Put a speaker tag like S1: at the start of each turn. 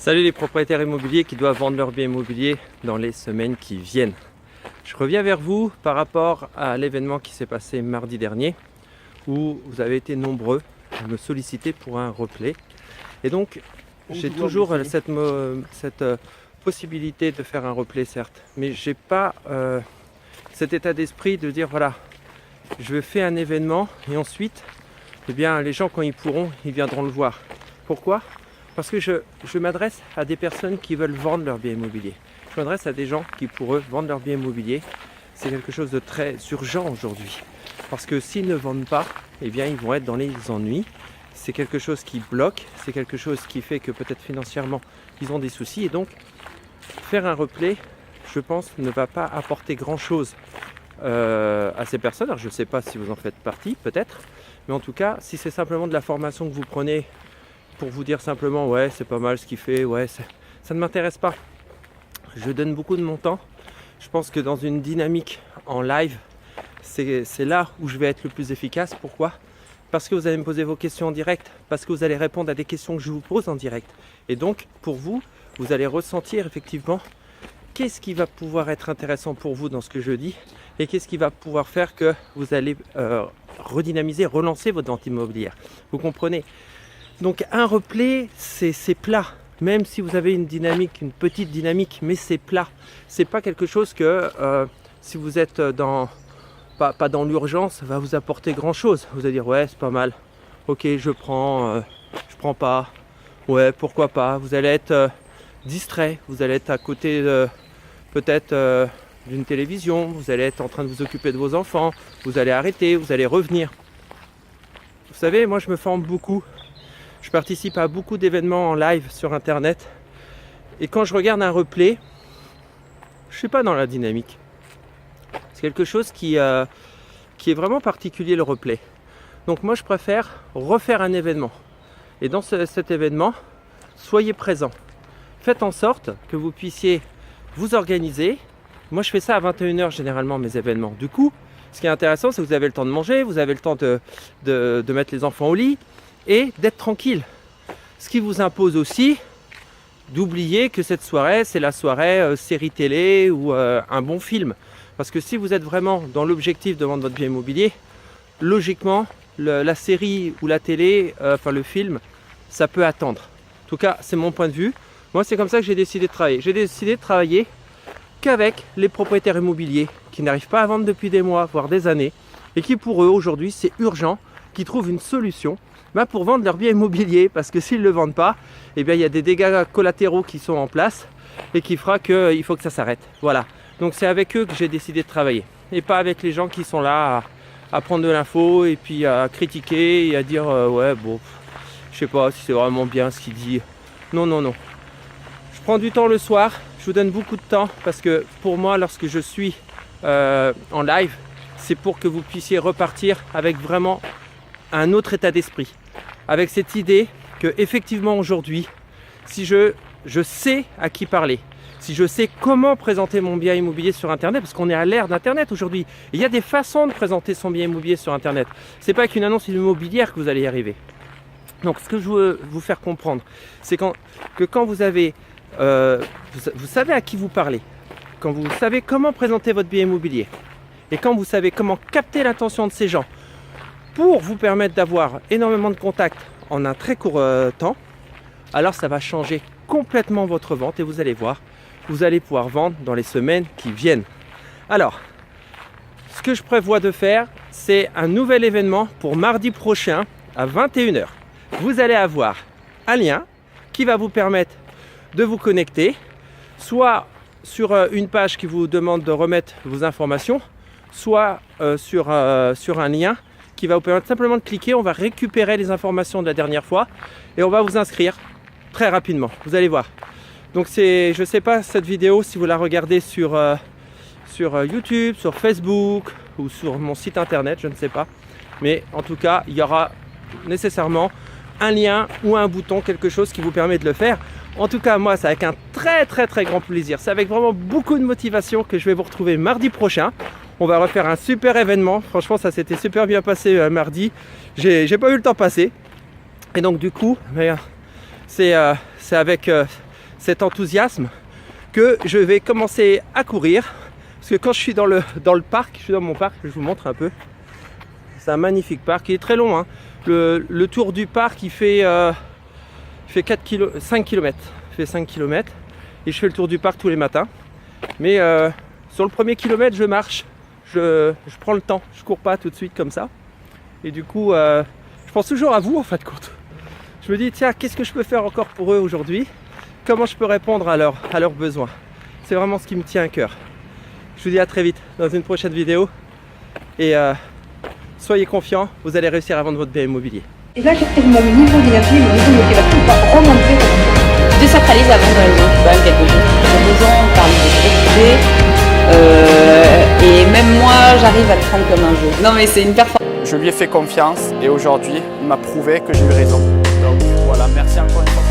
S1: Salut les propriétaires immobiliers qui doivent vendre leur bien immobilier dans les semaines qui viennent. Je reviens vers vous par rapport à l'événement qui s'est passé mardi dernier où vous avez été nombreux à me solliciter pour un replay. Et donc j'ai toujours cette possibilité de faire un replay certes, mais j'ai pas cet état d'esprit de dire voilà, je fais un événement et ensuite eh bien, les gens quand ils pourront, ils viendront le voir. Pourquoi ? Parce que je m'adresse à des personnes qui veulent vendre leur bien immobilier. Je m'adresse à des gens qui, pour eux, vendent leur bien immobilier. C'est quelque chose de très urgent aujourd'hui. Parce que s'ils ne vendent pas, eh bien, ils vont être dans les ennuis. C'est quelque chose qui bloque. C'est quelque chose qui fait que peut-être financièrement, ils ont des soucis. Et donc, faire un replay, je pense, ne va pas apporter grand-chose à ces personnes. Alors, je ne sais pas si vous en faites partie, peut-être. Mais en tout cas, si c'est simplement de la formation que vous prenez pour vous dire simplement ouais c'est pas mal ce qu'il fait, ouais ça ne m'intéresse pas. Je donne beaucoup de mon temps. Je pense que dans une dynamique en live, c'est là où je vais être le plus efficace. Pourquoi ? Parce que vous allez me poser vos questions en direct, parce que vous allez répondre à des questions que je vous pose en direct. Et donc pour vous, vous allez ressentir effectivement qu'est-ce qui va pouvoir être intéressant pour vous dans ce que je dis et qu'est-ce qui va pouvoir faire que vous allez redynamiser, relancer votre vente immobilière. Vous comprenez ? Donc un replay, c'est plat. Même si vous avez une dynamique, une petite dynamique, mais c'est plat. C'est pas quelque chose que si vous êtes pas dans l'urgence, va vous apporter grand chose. Vous allez dire ouais c'est pas mal. Ok je prends pas. Ouais pourquoi pas. Vous allez être distrait. Vous allez être à côté peut-être d'une télévision. Vous allez être en train de vous occuper de vos enfants. Vous allez arrêter. Vous allez revenir. Vous savez moi je me forme beaucoup. Je participe à beaucoup d'événements en live sur internet et quand je regarde un replay, je ne suis pas dans la dynamique. C'est quelque chose qui est vraiment particulier le replay. Donc moi je préfère refaire un événement. Et dans cet événement, soyez présents. Faites en sorte que vous puissiez vous organiser. Moi je fais ça à 21h généralement mes événements. Du coup, ce qui est intéressant c'est que vous avez le temps de manger, vous avez le temps de mettre les enfants au lit et d'être tranquille. Ce qui vous impose aussi d'oublier que cette soirée, c'est la soirée série télé ou un bon film. Parce que si vous êtes vraiment dans l'objectif de vendre votre bien immobilier, logiquement, la série ou la télé, le film, ça peut attendre. En tout cas, c'est mon point de vue. Moi, c'est comme ça que j'ai décidé de travailler. J'ai décidé de travailler qu'avec les propriétaires immobiliers qui n'arrivent pas à vendre depuis des mois, voire des années, et qui pour eux, aujourd'hui, c'est urgent, qui trouvent une solution pour vendre leur bien immobilier, parce que s'ils ne le vendent pas, eh bien, il y a des dégâts collatéraux qui sont en place et qui fera qu'il faut que ça s'arrête. Voilà. Donc c'est avec eux que j'ai décidé de travailler et pas avec les gens qui sont là à prendre de l'info et puis à critiquer et à dire ouais bon, je sais pas si c'est vraiment bien ce qu'il dit. Non. Je prends du temps le soir, je vous donne beaucoup de temps parce que pour moi, lorsque je suis en live, c'est pour que vous puissiez repartir avec vraiment un autre état d'esprit. Avec cette idée que effectivement aujourd'hui, si je sais à qui parler, si je sais comment présenter mon bien immobilier sur internet, parce qu'on est à l'ère d'internet aujourd'hui, il y a des façons de présenter son bien immobilier sur internet. C'est pas avec une annonce immobilière que vous allez y arriver. Donc ce que je veux vous faire comprendre, c'est que quand vous avez vous savez à qui vous parlez, quand vous savez comment présenter votre bien immobilier, et quand vous savez comment capter l'attention de ces gens pour vous permettre d'avoir énormément de contacts en un très court temps, alors ça va changer complètement votre vente et vous allez voir, vous allez pouvoir vendre dans les semaines qui viennent. Alors, ce que je prévois de faire, c'est un nouvel événement pour mardi prochain à 21h. Vous allez avoir un lien qui va vous permettre de vous connecter, soit sur une page qui vous demande de remettre vos informations, soit sur un lien qui va vous permettre simplement de cliquer. On va récupérer les informations de la dernière fois et on va vous inscrire très rapidement. Vous allez voir. Donc je ne sais pas cette vidéo si vous la regardez sur YouTube, sur Facebook ou sur mon site internet, je ne sais pas. Mais en tout cas, il y aura nécessairement un lien ou un bouton, quelque chose qui vous permet de le faire. En tout cas, moi, c'est avec un très grand plaisir. C'est avec vraiment beaucoup de motivation que je vais vous retrouver mardi prochain. On va refaire un super événement. Franchement, ça s'était super bien passé mardi. J'ai pas eu le temps passer. Et donc, du coup, c'est avec cet enthousiasme que je vais commencer à courir. Parce que quand je suis dans le parc, je suis dans mon parc, je vous montre un peu. C'est un magnifique parc, il est très long, hein. Le tour du parc il fait 5 km. Il fait 5 km et je fais le tour du parc tous les matins. Mais sur le premier kilomètre je marche, je prends le temps, je cours pas tout de suite comme ça. Et du coup je pense toujours à vous en fin de compte. Je me dis tiens, qu'est-ce que je peux faire encore pour eux aujourd'hui? Comment je peux répondre à leurs besoins? C'est vraiment ce qui me tient à cœur. Je vous dis à très vite dans une prochaine vidéo et soyez confiants, vous allez réussir à vendre votre bien immobilier.
S2: Et là, j'ai mon niveau d'énergie, mon niveau de motivation va remonter.
S3: Je désacralise la vente dans les zones urbaines quelque chose. Les gens parlent de gros sujets et même moi, j'arrive à le prendre comme un jeu. Non mais c'est une performance.
S4: Je lui ai fait confiance et aujourd'hui, il m'a prouvé que j'ai eu raison. Donc voilà, merci encore une fois.